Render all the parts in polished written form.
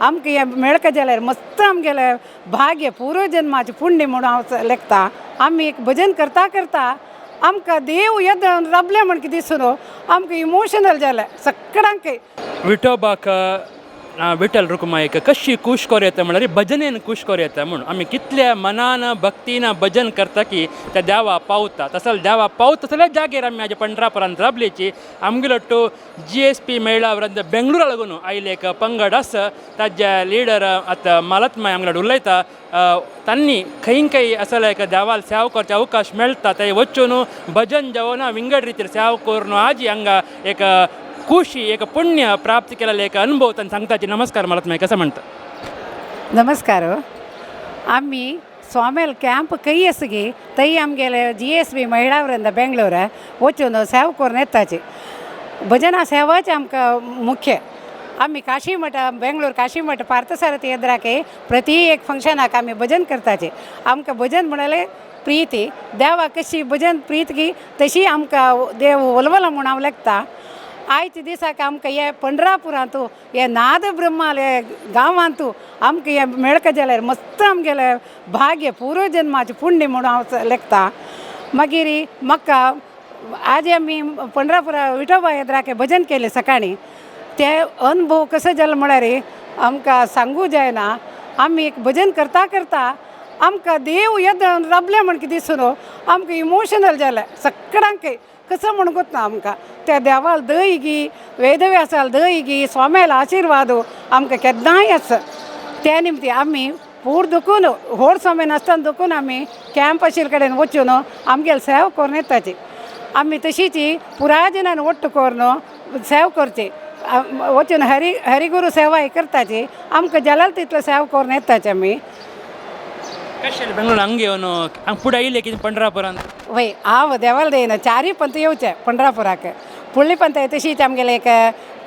आमकां हें मेळका जाल्यार मस्त आमगेलें भाग्य पूर्व जन्माचें पुण्य म्हणून हांव लेखता. आमी एक भजन करता करता आमकां देव येद रबलें म्हण कितें दिसून आमकां इमोशनल जालें सगळ्यांक. विठोबाक विठ्ठल रुक्माईक कशी खूश करूं येता म्हळ्यार भजनेन खूश करूं येता म्हूण आमी कितल्या मनान भक्तीन भजन करता की त्या देवा पावता. तसले देवा पावता तसल्याच जागेर आमी आजे पंढरापुरांत रबलेची आमगेलो तो GSP महिला वृंद बेंगळुरा लागून आयले एक पंगड आसा. ताजे लिडर आतां मालतमाय आमगेलो उलयता. तांणी खंय खंय असले एक देवाल सेवा करचे अवकाश मेळटा थंय वचून भजन जेवण विंगड रितीर सेवा करून आजी हांगा एक खुशी एक पुण्य प्राप्त केलेले एक अनुभव तांणी सांगताची. नमस्कार मालतमाय, कसं म्हणटा? नमस्कार. आमी स्वामेल कॅम्प खंय आसा गी थंय आमगेले GSP महिला वृंद बेंगळूर वचून सेवा करून येताची. भजना सेवाच आमकां मुख्य. आमी काशी मठ बेंगळूर काशी मठ पार्थसारथी येद्राके प्रति एक फंक्शनाक आमी भजन करताचे. आमकां भजन म्हणाले प्रीती देवा कशी भजन प्रीत की तशी आमकां देव उलवला म्हूण हांव लेखता. आयच्या दिसाक आमकां हे पंढरापुरांतू हे नाद ब्रह्माले गांवांतू आमकां हे मेळका जाल्यार मस्त आमगेलें भाग्य पूर्व जन्माचें पुण्य म्हणून हांव लेखता. मागीर म्हाका आज आमी पंढरापुरा विठोबा येद्राके भजन केलें सकाळीं. ते अनुभव कसो जालो म्हळ्यार आमकां सांगूं जायना. आमी एक भजन करता करता आमकां देव येद रबलें म्हण कितें दिसून आमकां इमोशनल जालें सगळ्यांक. कसं म्हणून गोतना आमकां त्या देवाल दय गी वेदव्यासाल दय गी स्वामेल आशिर्वाद आमकां केन्नाय आसा. त्या निमती आमी पूर दुखून व्हड स्वामी नासतना दुखून आमी कॅम्प आशिल्ले कडेन वचून आमगेली सेवा करून येताची. आमी तशीच पुरायजनान ಒಟ್ಟು करून सेवा करची. वचून हरिगुरू सेवा करताची. आमकां जाल्यार तितलो सेवा करून येताची आमी. कशें बेंगळूर हांगा येवन फुडें आयले कितें पंढरापुरांत? वय हांव देवाला देयना चारय पंथ येवचे पंढरापुराक. फुडली पंथ तशीच आमगेले एक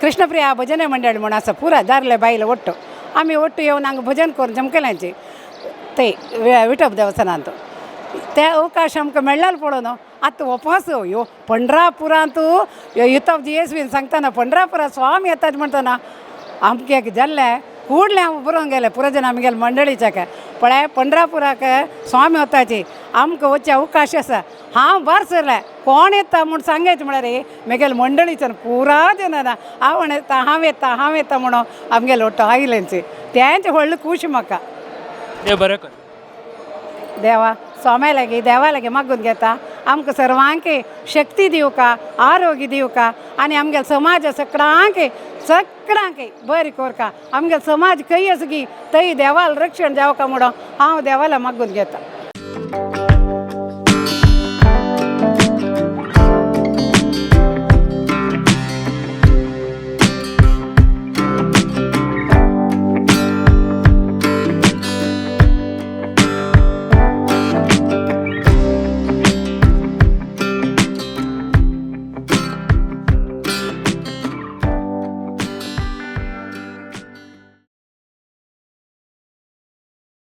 कृष्णप्रिया भजन मंडळ म्हूण आसा पुरा दारले बायले ಒಟ್ಟು. आमी ಒಟ್ಟು येवन हांगा भजन करून जमकेल्यांचे ते विठोब देवस्थानांत. ते अवकाश आमकां मेळ्ळालो पळोवन आतां वपास ह्यो पंढरापुरांतू युथॉब GSP सांगतना पंढरापुरा स्वामी येतात म्हणटना आमकां एक जाल्लें कूडलें हांव बरोवंक गेलें पुराजन आमगेले मंडळीच्याक पळय पंढरापुराक स्वामी वताची आमकां वचचे अवकाश आसा. हांव भायर सरलें कोण येता म्हूण सांगायचें म्हळ्यार म्हगेले मंडळीच्यान पुरा जनां हांव येता म्हणून आमगेले ಒಟ್ಟು आयलेंचे. तेंचे व्हडलें खूश म्हाका. देव बरें कर. देवा स्वाम्या लागीं देवा लागीं मागून घेता आमकां सर्वांक शक्ती दिवका आरोग्य दिवका आनी आमगेले समाज सगळ्यांक बरें कोरका. आमगेलो समाज खंय आसा गी थंय देवाल रक्षण जावका म्हणून हांव देवाला मागून घेता.